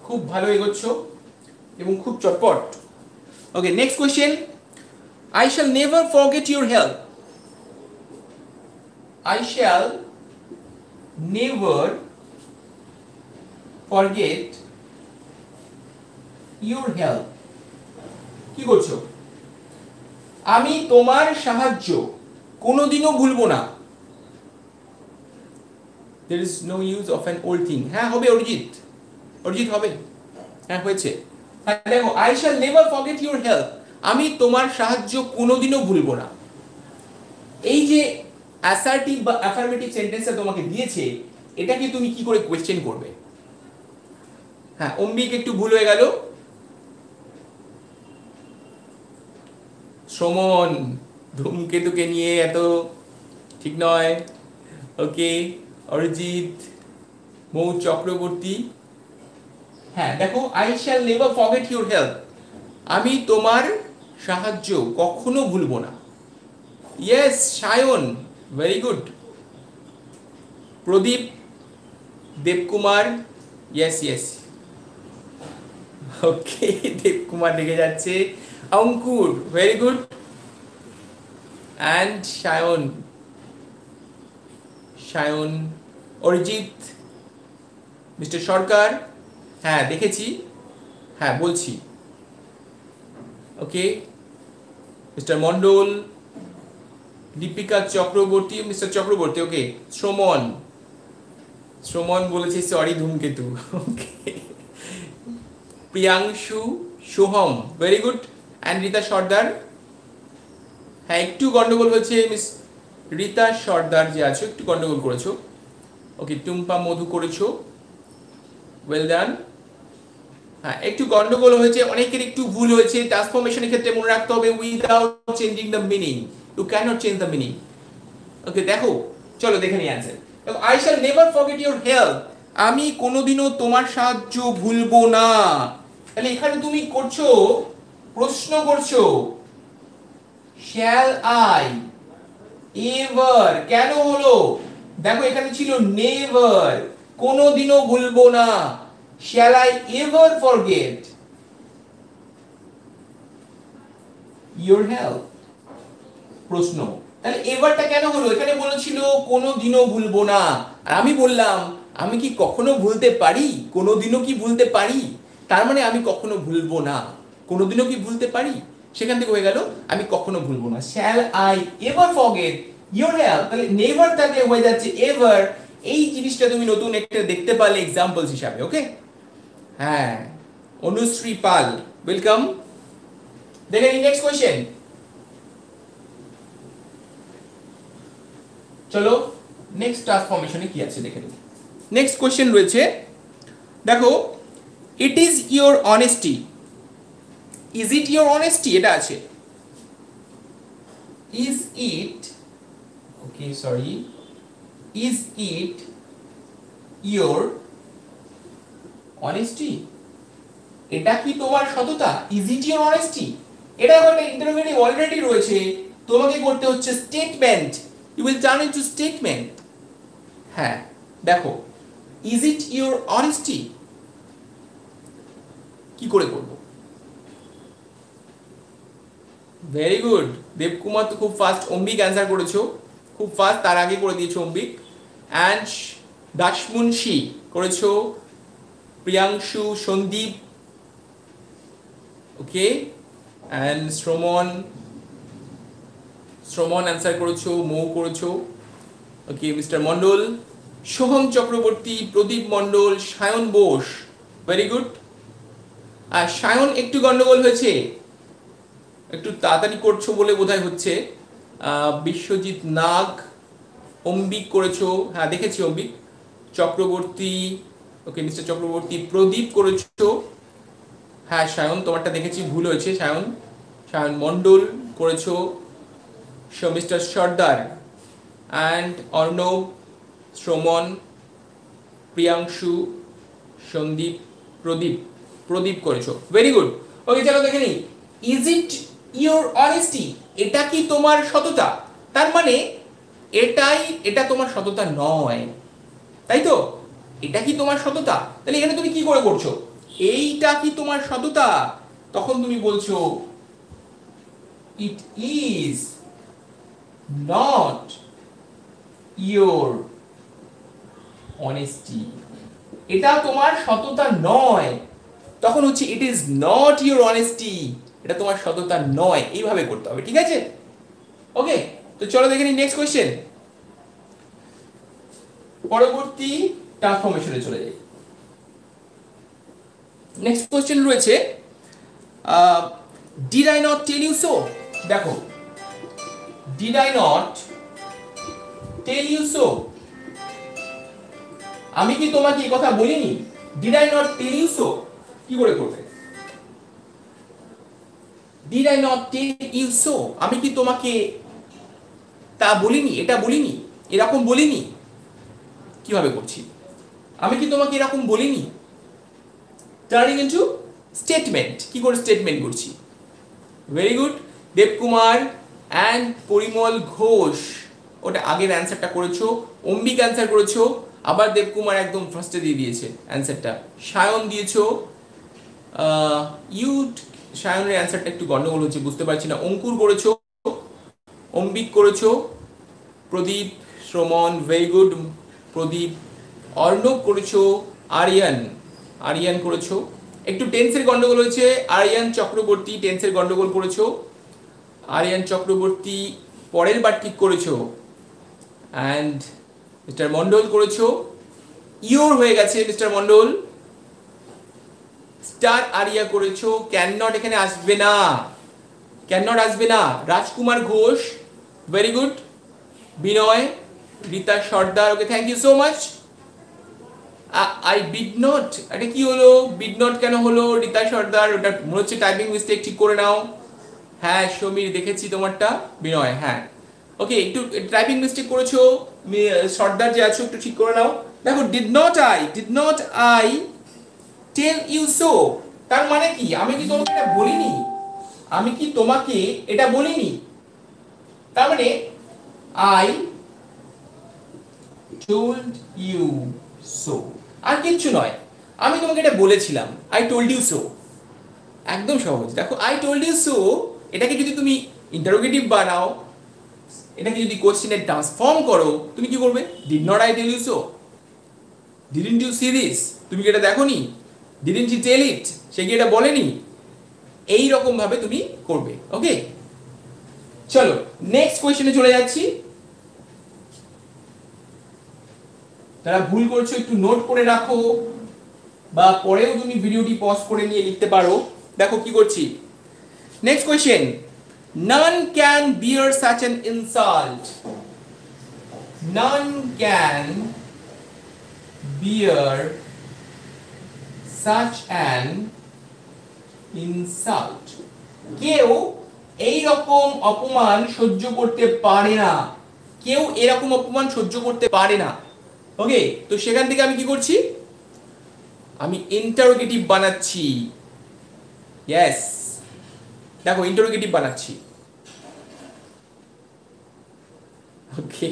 খুব ভালো এগোচ্ছ এবং খুব চটপট। ওকে next question, I shall never forget your help. I shall never forget your help, কি করছো, আমি তোমার সাহায্য কোনোদিনও ভুলবো না। there is no use of an old thing, হ্যাঁ হবে অরিজিৎ, অরিজিৎ হবে, হ্যাঁ হয়েছে। হ্যাঁ দেখো I shall never forget your help, আমি তোমার সাহায্য কোনোদিনও ভুলবো না। এই যে অ্যাসার্টিভ বা অ্যাফার্মেটিভ সেন্টেন্সটা তোমাকে দিয়েছে, এটাকে তুমি কি করে কোয়েশ্চেন করবে। হ্যাঁ অম্বিক একটু ভুল হয়ে গেল, শ্রমণ ধূমকেতুকে নিয়ে এত ঠিক নয়। ওকে অরিজিৎ, মৌ চক্রবর্তী, হ্যাঁ দেখো I shall never forget your help, আমি তোমার সাহায্য কখনো ভুলবো না। Yes Sayan, very good. Pradip, Debkumar, yes yes, okay Debkumar লেগে যাচ্ছে। Ankur, very good. And Sayan, Sayan, Arijit, mister Sarkar, হ্যাঁ দেখেছি, হ্যাঁ বলছি, okay. Mister Mondal, Dipika Chakraborty, mister Chakraborty, okay. Shraman, Shraman বলেছে sorry Dhumketu, okay. Priyanshu, Sohom, very good. And Rita Sardar, হ্যাঁ একটু গন্ডগোল হয়েছে মিস রীতা সর্দার যে আছো, একটু গন্ডগোল করেছো, ওকে। টুম্পা মধু করেছো, ওয়েল ডান। হ্যাঁ একটু গন্ডগোল হয়েছে, অনেকের একটু ভুল হয়েছে। ট্রান্সফরমেশনের ক্ষেত্রে মনে রাখতে হবে without changing the meaning, you cannot change the meaning, okay. দেখো চলো দেখে নিই answer. I shall never forget your help, আমি কোনোদিনও তোমার সাহায্য ভুলবো না। তাহলে এখানে তুমি করছো, প্রশ্ন করছো শ্যাল আই এভার, কেন হলো দেখো এখানে ছিল নেভার, কোনোদিনও ভুলবো না। Shall I ever forget your help, প্রশ্ন। তাহলে এভারটা কেন হলো, এখানে বলেছিল কোনোদিনও ভুলবো না, আর আমি বললাম আমি কি কখনো ভুলতে পারি, কোনোদিনও কি ভুলতে পারি, তার মানে আমি কখনো ভুলবো না, কোনোদিনও কি ভুলতে পারি, সেখান থেকে হয়ে গেল আমি কখনো ভুলবো না। Shall I ever forget your help, তাহলে নেভার থাকলে হয়ে যাচ্ছে এভার। এই জিনিসটা তুমি নতুন একটা দেখতে পারলে এক্সাম্পলস হিসাবে, ওকে। হ্যাঁ অনুশ্রী পাল, ওয়েলকাম। দেখে নিই নেক্সট কোয়েশ্চেন, চলো নেক্সট ট্রান্সফরমেশনে কি আছে দেখে নিই। নেক্সট কোয়েশ্চেন রয়েছে, দেখো it is your honesty, is eat your honesty, এটা আছে। Is it, okay sorry, is eat your honesty, এটা কি তোমার সততা, ইজ ইট ইওর অনেস্টি। এটা একটা ইন্টারোগেটিভ অলরেডি রয়েছে, তোমাকে করতে হচ্ছে statement, you will turn into statement. হ্যাঁ দেখো ইজ ইট ইওর অনেস্টি কি করে করব, ভেরি গুড দেবকুমার, তো খুব ফাস্ট। অম্বিক অ্যান্সার করেছো খুব ফাস্ট, তার আগে করে দিয়েছো অম্বিক। অ্যান্ড দাসমুন্সি করেছো, প্রিয়াংশু, সন্দীপ, ওকে। অ্যান্ড শ্রমণ, শ্রমণ অ্যান্সার করেছো, মৌ করেছো, ওকে। মিস্টার মন্ডল, সোহম চক্রবর্তী, প্রদীপ মন্ডল, সায়ন বোস, ভেরি গুড। আর সায়ন একটু গন্ডগোল হয়েছে, একটু তাড়াতাড়ি করছো বলে বোধহয় হচ্ছে। বিশ্বজিৎ নাগ, অম্বিক করেছো, হ্যাঁ দেখেছি অম্বিক। চক্রবর্তী, ওকে মিস্টার চক্রবর্তী, প্রদীপ করেছো, হ্যাঁ সায়ন তোমারটা দেখেছি ভুল হয়েছে, সায়ন। সায়ন মন্ডল করেছো, মিস্টার সর্দার, অ্যান্ড অর্ণব, শ্রমণ, প্রিয়াংশু, সন্দীপ, প্রদীপ, প্রদীপ করেছো, ভেরি গুড। ওকে চলো দেখে নিই, ইজ ইট ইওর অনেস্টি, এটা কি তোমার সততা, তার মানে এটা তোমার সততা নয়, তাই তো, এটা কি তোমার সততা। তাহলে এখানে তুমি কি করে করছো, এইটা কি তোমার সততা, তখন তুমি বলছো it is not your honesty, এটা তোমার সততা নয়, তখন হচ্ছে it is not your honesty, এটা তোমার সততা নয়, এইভাবে করতে হবে, ঠিক আছে। ওকে তো চলো দেখে নিই নেক্সট কোয়েশ্চেন, পরবর্তী ট্রান্সফরমেশনে চলে যাই। নেক্সট কোয়েশ্চেন রয়েছে, did I not tell you so, দেখো did I not tell you so, আমি কি তোমাকে এই কথা বলিনি, did I not tell you so কি করে করবে, did I not tell you so, আমি কি তোমাকে তা বলিনি, এটা বলিনি, এরকম বলিনি, কিভাবে করছি, আমি কি তোমাকে এরকম বলিনি, টার্নিং ইনটু স্টেটমেন্ট, কি করে স্টেটমেন্ট করছি, very good. Debkumar and Parimal Ghosh, ওটা আগের অ্যান্সারটা করেছো, অম্বিক অ্যান্সার করেছো, আবার দেবকুমার একদম ফার্স্টে দিয়ে দিয়েছে অ্যান্সারটা, সায়ন দিয়েছো, ইউ সায়নের অ্যান্সারটা একটু গন্ডগোল হচ্ছে, বুঝতে পারছি না। অঙ্কুর করেছো, অম্বিক করেছো, প্রদীপ, শ্রমন, ভেরি গুড প্রদীপ, অর্ণব করেছো, আরিয়ান, আরিয়ান করেছো। একটু টেন্সের গন্ডগোল হয়েছে, আরিয়ান চক্রবর্তী টেন্সের গন্ডগোল করেছো, আরিয়ান চক্রবর্তী পরের বার ঠিক করেছো। অ্যান্ড মিস্টার মন্ডল করেছো, ইওর হয়ে গেছে মিস্টার মন্ডল। স্টার আরিয়া করেছো, ক্যান নট এখানে আসবে না, ক্যান নট আসবে না। Rajkumar Ghosh, very good. Binoy, Rita Sardar, okay thank you so much. I bid not, এটা কি হলো? বিড নট কেন হলো রীতা সর্দার? ওটা মনে হচ্ছে টাইপিং মিস্টেক, ঠিক করে নাও। হ্যাঁ সমীর, দেখেছি তোমারটা। বিনয়, হ্যাঁ ওকে, একটু টাইপিং মিস্টেক করেছো সর্দার যে আছো, একটু ঠিক করে নাও। দেখো did not I tell you so, তার মানে কি? আমি কি তোমাকে এটা বলিনি? আমি কি তোমাকে এটা বলিনি? তার মানে আই টোল্ড ইউ সো, আর কিচ্ছু নয়। আমি তোমাকে এটা বলেছিলাম, আই টোল্ড ইউ সো। একদম সহজ। দেখো আই টোল্ড ইউ সো, এটাকে যদি তুমি ইন্টারোগেটিভ বানাও, এটাকে যদি কোশ্চেনে ট্রান্সফর্ম করো, তুমি কি করবে? Did not I tell you so, didn't you see this, তুমি কি এটা দেখোনি? ডিডন্ট ইউ টেল ইট, সে কি এটা বলেনি? এই রকম ভাবে তুমি করবে। ওকে, চলো নেক্সট কোশ্চেনে চলে যাচ্ছি। যারা ভুল করছো একটু নোট করে রাখো, বা পরেও তুমি ভিডিওটি পজ করে নিয়ে লিখতে পারো। দেখো কি করছি। Next question, none can bear such an insult, none can bear such an insult, কেউ এই রকম অপমান সহ্য করতে পারে না, কেউ এরকম অপমান সহ্য করতে পারে না। ওকে, তো সেখান থেকে আমি কি করছি? আমি ইন্টারোগেটিভ বানাচ্ছি। ইয়েস, দেখো ইন্টারোগেটিভ বানাচ্ছি। ওকে,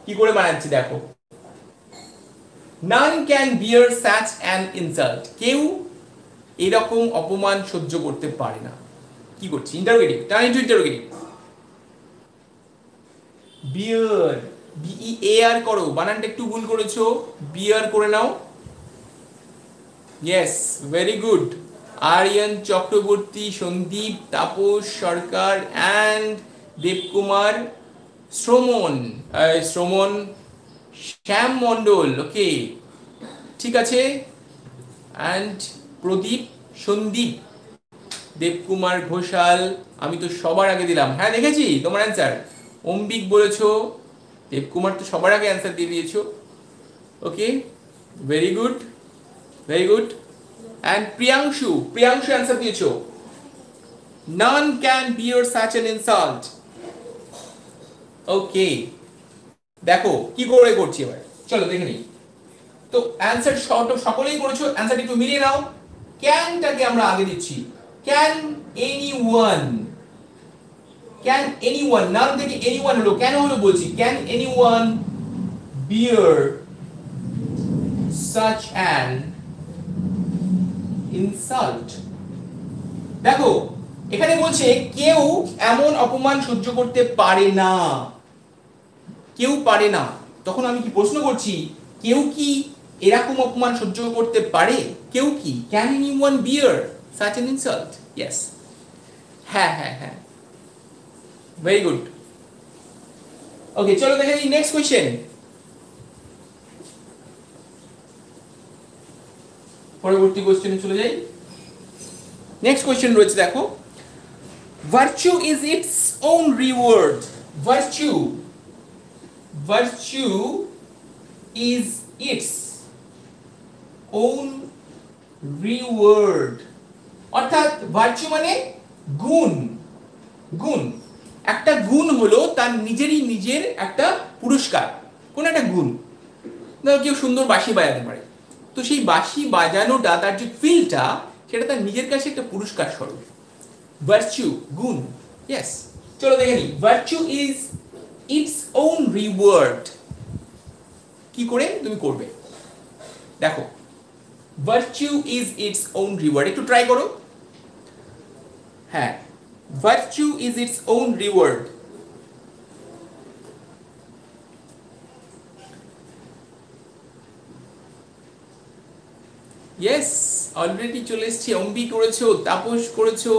কি করে বানাচ্ছি দেখো। none can bear such an insult, কেউ এরকম অপমান সহ্য করতে পারে না। কি করছি? Interrogative, turn into interrogative. Bear, B E A R করো, বানানটা একটু ভুল করেছো, বিয়ার করে নাও। Yes, very good. Aryan Chakraborty, Sandip, Tapas Sarkar and Debkumar, Shraman, Shraman, Shyam Mondal, okay ঠিক আছে। অ্যান্ড প্রদীপ, সন্দীপ, দেবকুমার ঘোষাল, আমি তো সবার আগে দিলাম। হ্যাঁ দেখেছি তোমার অ্যান্সার। অম্বিক বলেছো, দেবকুমার তো সবার আগে অ্যান্সার দিয়ে দিয়েছো। Okay, very good, very good. And Priyanshu, Priyanshu answer দিয়েছো, none can bear such an insult. Okay, দেখো কি করে করছি এবার, চলো দেখে নিই। তো অ্যান্সার সকলেই করেছো, অ্যান্সারটি একটু মিলিয়ে নাও। ক্যানটাকে আমরা আগে দিচ্ছি, ক্যান এনিওয়ান, ক্যান এনিওয়ান, নাম থেকে এনিওয়ান হলো, কেন হলো বলছি। Can anyone bear such an insult, দেখো এখানে বলছে কেউ এমন অপমান সহ্য করতে পারে না, কেউ পারে না। তখন আমি কি প্রশ্ন করছি, কেউ কি এরকম অপমান সহ্য করতে পারে? কেউ কি, can anyone bear such an insult? Yes, হ্যাঁ হ্যাঁ হ্যাঁ, ভেরি গুড। ওকে, চলো দেখে নিই নেক্সট কোশ্চেন। পরবর্তী কোশ্চেনে চলে যাই। নেক্সট কোশ্চেন রয়েছে দেখো, virtue is its own reward, virtue, virtue is its own reward, অর্থাৎ ভার্চু মানে গুণ, গুণ, একটা গুণ হলো তার নিজেরই নিজের একটা পুরস্কার, কোন একটা গুণ। ধরো কেউ সুন্দর বাঁশি বাজাতে পারে, তো সেই বাঁশি বাজানোটা, তার যে ফিলটা, সেটা তার নিজের কাছে একটা পুরস্কার স্বরূপ। ভার্চু, গুণ। ইয়েস, চলো দেখে নিই। Virtue is its own reward, কি করে তুমি করবে দেখো। Virtue is its own reward, একটু ট্রাই করো। হ্যাঁ, virtue is its own reward. Yes, already চলে এসছে। অম্বি করেছো, তাপস করেছো,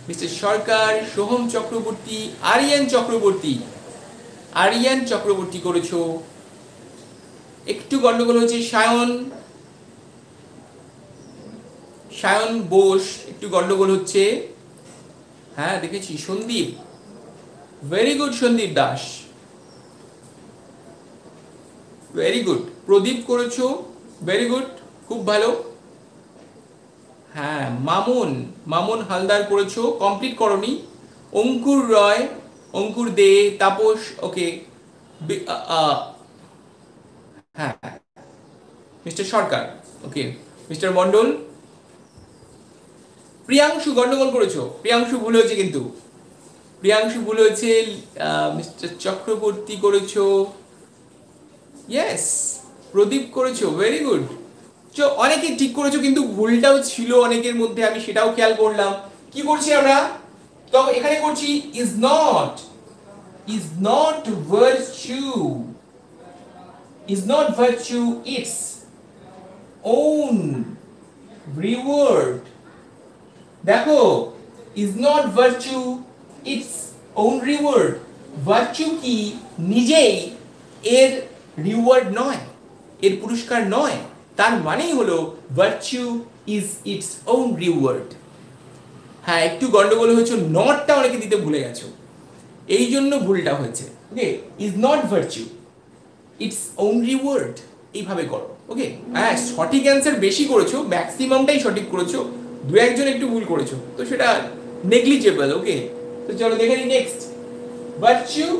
মিস্টার সরকার, সোহম চক্রবর্তী, আরিয়ান চক্রবর্তী করেছো। একটু গন্ডগোল হয়েছে সায়ন বোস, একটু গন্ডগোল হচ্ছে। হ্যাঁ দেখেছি। Sandip, very good. Sandip Das, very good. Pradip করেছো, ভেরি গুড, খুব ভালো। হ্যাঁ, মামুন হালদার করেছো, কমপ্লিট করনি। অঙ্কুর রয়, অঙ্কুর দে, তাপস, ওকে। হ্যাঁ, মিস্টার সরকার, ওকে। মিস্টার মন্ডল, প্রিয়াংশু গন্ডগোল করেছো। প্রিয়াংশু ভুল হয়েছে কিন্তু, প্রিয়াংশু ভুল হয়েছে। মিস্টার চক্রবর্তী করেছো, ইয়েস। প্রদীপ করেছো, ভেরি গুড। অনেকে ঠিক করেছো কিন্তু ভুলটাও ছিল অনেকের মধ্যে, আমি সেটাও খেয়াল করলাম। কি করছি আমরা? তো এখানে করছি is not virtue, its own reward. দেখো, is not virtue its own reward. virtue কি নিজেই এর রিওয়ার্ড নয়, এর পুরস্কার নয়। তার মানেই হলো virtue is its own reward. হ্যাঁ, একটু গন্ডগোল হয়েছে, নটটা অনেকে দিতে ভুলে গেছো, এই জন্য ভুলটা হয়েছে। ওকে, is not virtue its own reward, এইভাবে করো। ওকে, হ্যাঁ, সঠিক অ্যান্সার বেশি করেছো, ম্যাক্সিমামটাই সঠিক করেছো, দু একজন একটু ভুল করেছো, তো সেটা নেগলিজেবল। ওকে, তো চলো দেখে নিই next. virtue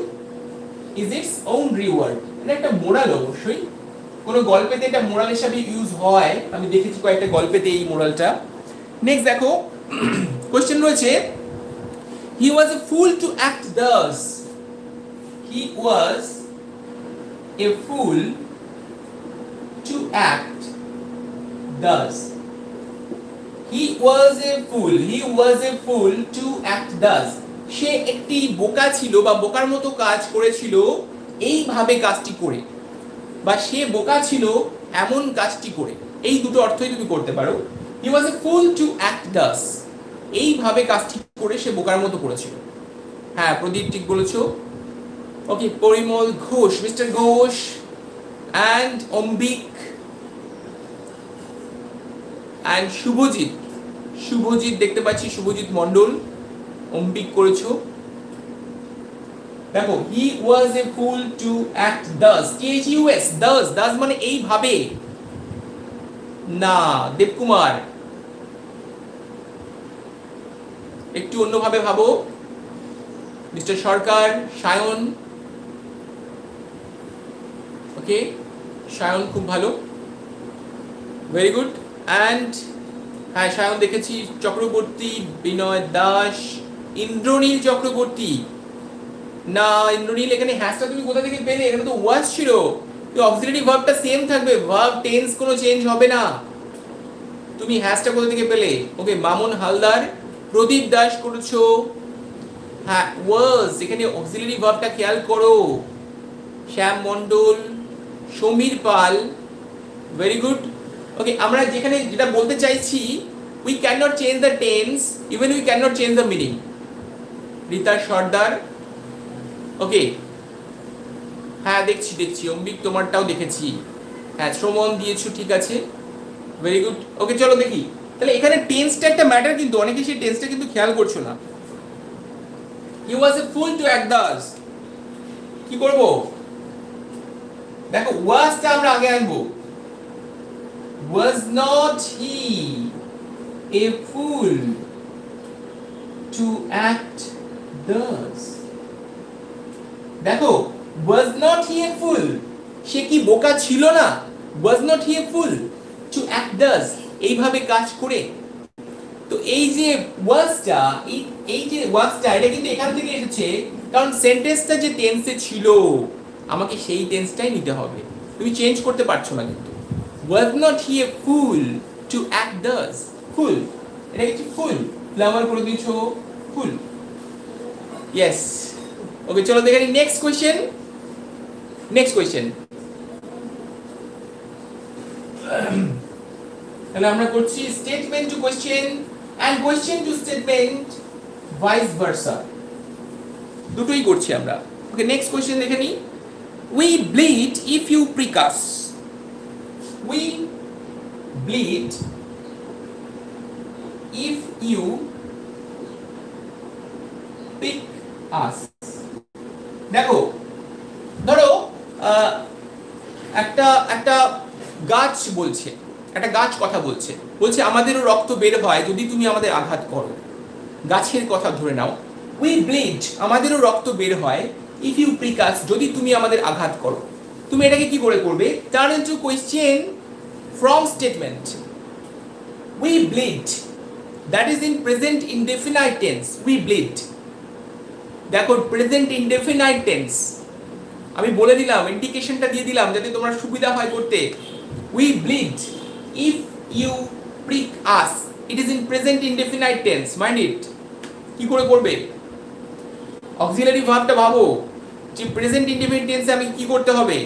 is its own reward, এটা একটা মোরাল, অবশ্যই কোনো গল্পেতে এটা মোরাল হিসাবে ইউজ হয়, আমি দেখেছি কয়েকটা গল্পেতে এই মোরালটা। নেক্সট দেখো, কোশ্চেন রয়েছে, he was a fool to act thus. He was a fool to act thus. He was a fool to act thus. সে একটি বোকা ছিল বা বোকার মতো কাজ করেছিল এইভাবে কাজটি করে, বা সে বোকা ছিল এমন কাজটি করে। এই দুটো অর্থই তুমি করতে পারো। He was a fool to act thus, এইভাবে কাজটি করে সে বোকার মতো করেছিল। হ্যাঁ, প্রদীপ ঠিক বলেছো। Okay, Parimal Ghosh, mister Ghosh, and Ambik, and Shubhajit দেখতে পাচ্ছি, শুভজিৎ মন্ডল, অম্বিক করেছো। দেখো, he was a fool to act thus, thus, thus মানে এইভাবে না। দেবকুমার, একটু অন্যভাবে ভাবো। মিস্টার সরকার, সায়ন, ওকে, সায়ন খুব ভালো, ভেরি গুড। অ্যান্ড হ্যাঁ, সায়ন দেখেছি। চক্রবর্তী, বিনয় দাস, ইন্দ্রনীল চক্রবর্তী, না ইন্দ্রনীল, এখানে হ্যাশটা তুমি কোথা থেকে পেলে? এখানে তো ওয়াজ ছিল, তো অক্সিলারি ভার্বটা সেম থাকবে, ভার্ব টেন্স কোনো চেঞ্জ হবে না। তুমি হ্যাশটা কোথা থেকে পেলে? ওকে, মামুন হালদার, প্রদীপ দাস করেছো। হ্যাঁ, ওয়াজ, এখানে অক্সিলারি ভার্বটা খেয়াল করো। Shyam Mondal, Samir Pal, very good. Okay, আমরা যেখানে যেটা বলতে চাইছি, we can not change the tense, even we can not change the meaning. Rita Sardar, okay, হ্যাঁ দেখছি অম্বিক তোমারটাও দেখেছি। হ্যাঁ, শ্রমণ দিয়েছো, ঠিক আছে, ভেরি গুড। ওকে, চলো দেখি তাহলে এখানে টেন্সটা একটা ম্যাটার, কিন্তু অনেকে সেই টেন্সটা কিন্তু খেয়াল করছো না। he was a fool to act thus, কি করব? দেখো, ওয়াজটা আমরা আগে আনবো। was not he a fool to act thus? দেখো, was not he a fool, সে কি বোকা ছিল না? was not he a fool to act thus, এইভাবে কাজ করে। তো এই যে ওয়াজটা, এই যে ওয়াজটা, এটা কিন্তু এখান থেকে এসেছে, কারণ সেন্টেন্সটা যে টেন্সে ছিল আমাকে সেই টেন্সটাই নিতে হবে, তুমি চেঞ্জ করতে পারছো না। কিন্তু was not he a fool to act thus, ফুল, এটা কি ফুল ফ্লাওয়ার করে দিয়েছো, কুল, ইয়েস। ওকে, চলো দেখে নিই নেক্সট কোয়েশ্চেন। নেক্সট কোয়েশ্চেন তাহলে আমরা করছি statement to question and question to statement, vice versa, দুটোই করছি আমরা। ওকে, নেক্সট কোয়েশ্চেন দেখে নিই। We bleed if you prick us. We bleed if you prick us. দেখো, ধরো একটা একটা গাছ বলছে, একটা গাছ কথা বলছে, বলছে আমাদেরও রক্ত বের হয় যদি তুমি আমাদের আঘাত করো। গাছের কথা ধরে নাও, উই ব্লিড, আমাদেরও রক্ত বের হয়, ইফ ইউ প্রিক আস, যদি তুমি আমাদের আঘাত করো। তুমি এটাকে কি করে করবে? Turn into question from statement. We bleed, that is in present indefinite tense. We bleed, দেখো প্রেজেন্ট ইনডেফিনাইট টেন্স, আমি বলে দিলাম, ইন্ডিকেশনটা দিয়ে দিলাম যাতে তোমার সুবিধা হয় করতে। We bleed if you prick us, it is in present indefinite tense, mind it. কি করে করবে? অক্সিলারি ভার্বটা ভাবো যে প্রেজেন্ট ইনডেফিনিট টেন্সে আমি কি করতে হবে,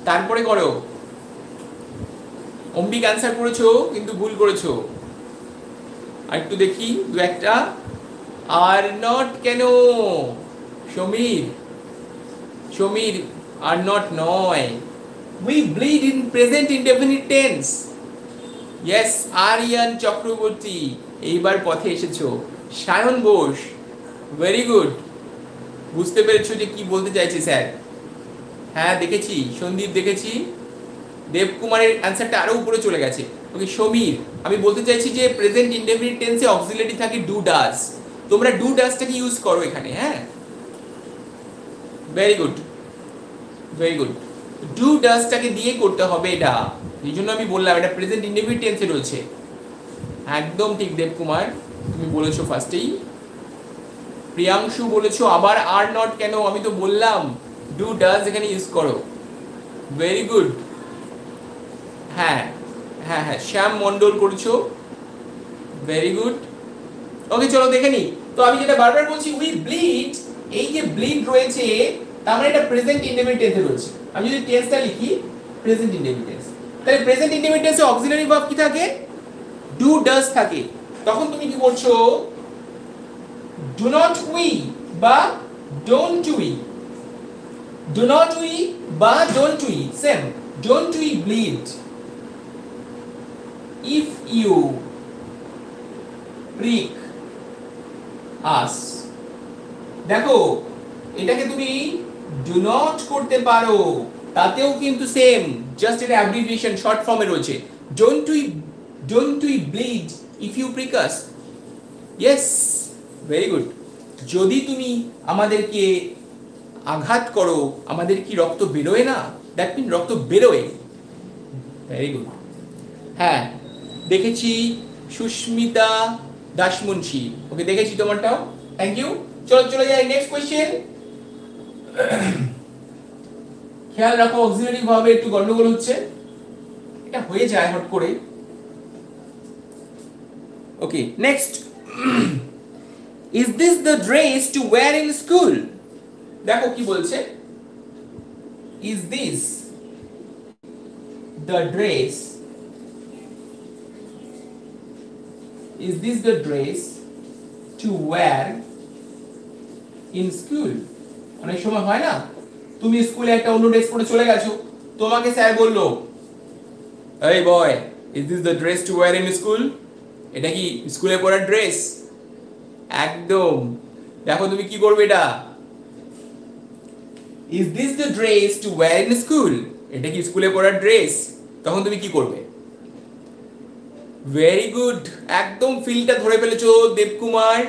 তারপরে করো। অম্বিক অ্যান্সার করেছো কিন্তু ভুল করেছো। আর একটু দেখি দু একটা। আর নট কেন সমীর? সমীর আর নট নয়, we bleed in present indefinite tense. Yes, Aryan Chakraborty এইবার পথে এসেছো। সায়ন বোস, ভেরি গুড, বুঝতে পেরেছো যে কি বলতে চাইছে স্যার। হ্যাঁ দেখেছি, সন্দীপ দেখেছি, দেবকুমারের অ্যান্সারটা আরো উপরে চলে গেছে। ওকে সমীর, আমি বলতে চাইছি যে প্রেজেন্ট ইনডেফিনিট টেন্সে অক্সিলারি থাকে ডু ডাজ, তোমরা ডু ডাজটাকে ইউজ করো এখানে। Yes, very good, very good, do ডাজটাকে দিয়ে করতে হবে এটা, এই জন্য আমি বললাম এটা প্রেজেন্ট ইনডেফিনিট টেন্সে রয়েছে। একদম ঠিক দেবকুমার, তুমি বলেছো ফার্স্টেই। প্রিয়াংশু বলেছো আবার আর নট কেন, আমি তো বললাম ডু ডাজ এখানে ইউজ করো। ভেরি গুড, হ্যাঁ হ্যাঁ হ্যাঁ, শ্যাম মন্ডল করেছো, ভেরি গুড। ওকে চলো দেখে নি। তো আমি যেটা বারবার বলছি, উই ব্লিড, এই যে ব্লিড রয়েছে তার মানে এটা প্রেজেন্ট ইনডেফিনিট টেন্সে রয়েছে। আমি যদি টেন্সটা লিখি প্রেজেন্ট ইনডেফিনিট টেন্স, তাহলে প্রেজেন্ট ইনডেফিনিট টেন্সে অক্সিলারি ভার্ব কি থাকে? ডু ডাজ থাকে। তখন তুমি কি করছো? ডু নট উই বা don't we, do not we বা don't we, same, don't we bleed if you prick us. দেখো এটাকে তুমি ডু নট করতে পারো, তাতেও কিন্তু সেম, জাস্ট এটা অ্যাব্রিভিয়েশন শর্ট ফর্মে রয়েছে। Don't we bleed if you prick us. Yes, very good. যদি তুমি আমাদেরকে আঘাত করো, আমাদের কি রক্ত বেরোয় না? দ্যাট মিন রক্ত বেরোয়। Very good. হ্যাঁ দেখেছি, সুস্মিতা দাসমুন্সি, ওকে দেখেছি তোমারটাও, থ্যাংক ইউ। চলো চলে যাই নেক্সট কোয়েশ্চেন। খেয়াল রাখো অক্সিলারি ভার্বে একটু গন্ডগোল হচ্ছে, এটা হয়ে যায় হট করে। Okay next, is this the dress to wire in school? দেখো কি বলছে, is this the dress, is this the dress to wear in school? অনেক সময় হয় না, তুমি স্কুলে একটা অন্য ড্রেস পরে চলে গেছো, তোমাকে স্যার বললো এই বয়, is this the dress to wear in school? এটা কি স্কুলে পরার ড্রেস? একদম, দেখো তুমি কি করবে এটা, is this the dress to wear in school? এটা কি স্কুলে পরার ড্রেস? তখন তুমি কি করবে? ভেরি গুড, একদম ফিলটা ধরে ফেলেছো Debkumar,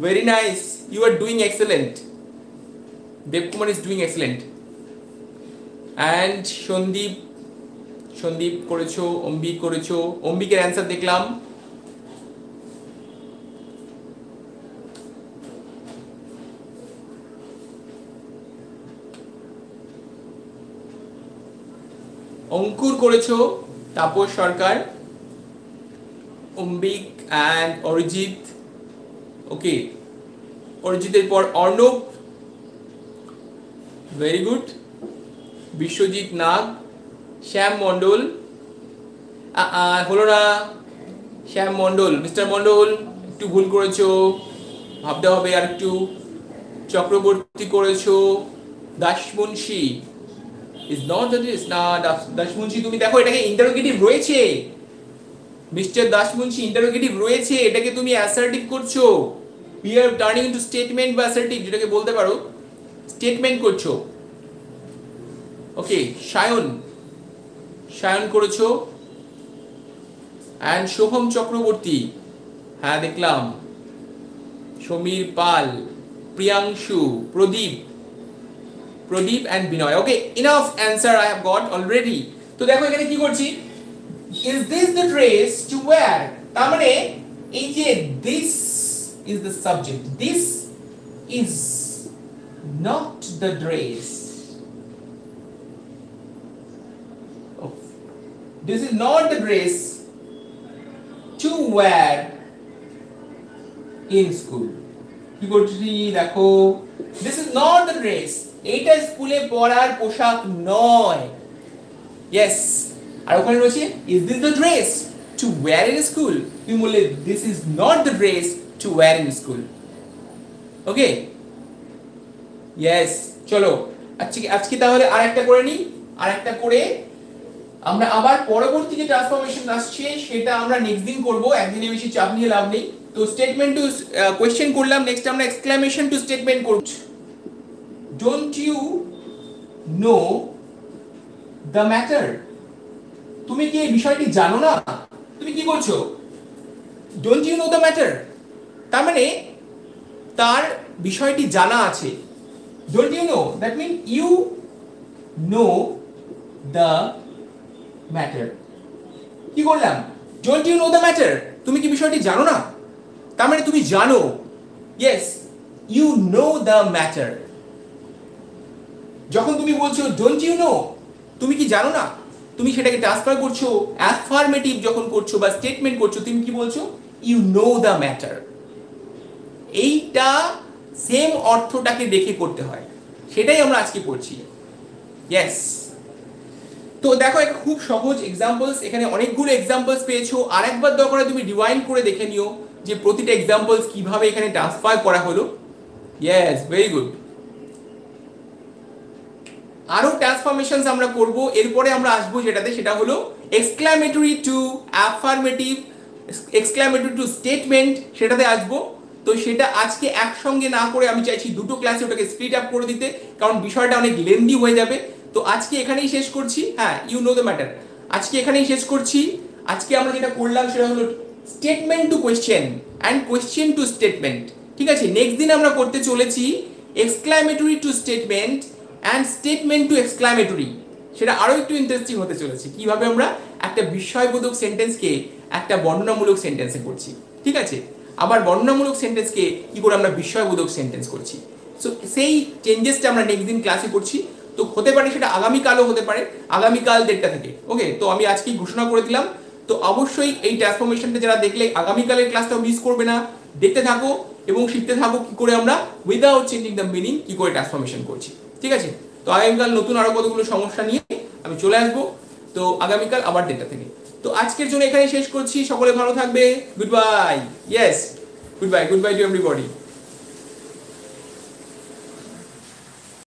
very nice, you are doing excellent. Debkumar is doing excellent. And Sandip করেছো, অম্বিক করেছো, অম্বিকের অ্যান্সার দেখলাম। অঙ্কুর করেছো, তাপস সরকার, অম্বিক অ্যান্ড অরিজিৎ, ওকে, অরিজিতের পর অর্ণব, ভেরি গুড, বিশ্বজিৎ নাগ, শ্যাম মণ্ডল, হলো না, শ্যাম মণ্ডল, মিস্টার মণ্ডল একটু ভুল করেছো, ভাবতে হবে আর একটু, চক্রবর্তী করেছো, দাসমুন্সি ইজ নট দিস না, দাসমুন্সি তুমি দেখো এটাকে ইন্টারোগেটিভ রয়েছে, মিস্টার দাসমুন্সি ইন্টারোগেটিভ রয়েছে, এটাকে তুমি অ্যাসার্টিভ করছো, we are turning into statement বা assertive যেটাকে বলতে পারো, স্টেটমেন্ট করছো, ওকে, সায়ন, সায়ন করেছো, অ্যান্ড শোভম চক্রবর্তী, হ্যাঁ দেখলাম, Samir Pal, Priyanshu, Pradip, Pradip and Binoy, okay, enough answer I have got already. তো দেখো এখানে কি করছি, is this the dress to wear, তার মানে এই যে this is the subject, this is not the dress, oh. This is not the dress to wear in school, কি করছি দেখো, this is not the dress, এটা স্কুলে পরার পোশাক নয়, yes, আর ওখানে রয়েছে is this the dress to wear in school, তুমি বললে this is not the dress to wear in school, okay, yes, চলো আজকে তাহলে আরেকটা করে নিই, আরেকটা করে আমরা আবার পরবর্তী যে ট্রান্সফরমেশন আসছে সেটা আমরা নেক্সট দিন করব, একদিনে বেশি চাপ নিয়ে লাভ নেই। তো স্টেটমেন্ট টু কোশ্চেন করলাম, নেক্সট আমরা এক্সক্লামেশন টু স্টেটমেন্ট করব। Don't you know the matter, তুমি কি এই বিষয়টি জানো না, তুমি কি করছো, don't you know the matter, তার মানে তার বিষয়টি জানা আছে, don't you know that mean you know the matter, কি করলাম, don't you know the matter, তুমি কি বিষয়টি জানো না, তার মানে তুমি জানো, yes, you know the matter. যখন তুমি বলছো ডোন্ট ইউ নো, তুমি কি জানো না, তুমি সেটাকে ট্রান্সফার করছো, অ্যাফার্মেটিভ যখন করছো বা স্টেটমেন্ট করছো, তুমি কি বলছো, ইউ নো দ্য ম্যাটার, এইটা সেম অর্থটাকে দেখে করতে হয়, সেটাই আমরা আজকে করছি, ইয়েস। তো দেখো একটা খুব সহজ এক্সাম্পলস, এখানে অনেকগুলো এক্সাম্পলস পেয়েছো, আরেকবার দরকার তুমি রিওয়াইন্ড করে দেখে নিও যে প্রতিটা এক্সাম্পলস কিভাবে এখানে ট্রান্সফার করা হলো, ইয়েস, ভেরি গুড। আরো ট্রান্সফরমেশনস আমরা করব, এরপরে আমরা আসবো যেটাতে, সেটা হলো exclamatory two affirmative, exclamatory to statement, সেটাতে আসবো। তো সেটা আজকে একসঙ্গে না করে আমি চাইছি দুটো ক্লাসে ওটাকে স্প্লিট আপ করে দিতে, কারণ বিষয়টা অনেক লেন্দি হয়ে যাবে। তো আজকে এখানেই শেষ করছি, হ্যাঁ, ইউ নো দ্য ম্যাটার আজকে এখানেই শেষ করছি। আজকে আমরা যেটা করলাম সেটা হলো statement to question and question to statement, ঠিক আছে। নেক্সট দিন আমরা করতে চলেছি exclamatory to statement and statement to exclamatory, সেটা আরো একটু ইন্টারেস্টিং হতে চলেছে, কিভাবে আমরা একটা বিস্ময়বোধক সেন্টেন্সকে একটা বর্ণনামূলক সেন্টেন্সে করছি, ঠিক আছে, আবার বর্ণনামূলক সেন্টেন্সকে কি করে আমরা বিস্ময়বোধক সেন্টেন্স করছি। সো সেই চেঞ্জেসটা আমরা নেক্সট দিন ক্লাসে করছি। তো হতে পারে সেটা আগামীকালও হতে পারে, আগামীকাল 1:30 থেকে, ওকে। তো আমি আজকেই ঘোষণা করে দিলাম। তো অবশ্যই এই ট্রান্সফরমেশনটা যারা দেখলে আগামীকালের ক্লাসটাও মিস করবে না, দেখতে থাকো এবং শিখতে থাকো কি করে আমরা উইদাউট চেঞ্জিং দ্য মিনিং কি করে ট্রান্সফরমেশন করছি, ঠিক আছে। তো আগামীকাল নতুন আরো কতগুলো সমস্যা নিয়ে আমি চলে আসবো, তো আগামীকাল আবার 1:30 থেকে। তো আজকের জন্য এখানে শেষ করছি, সকলে ভালো থাকবে, good bye, yes, good bye to everybody.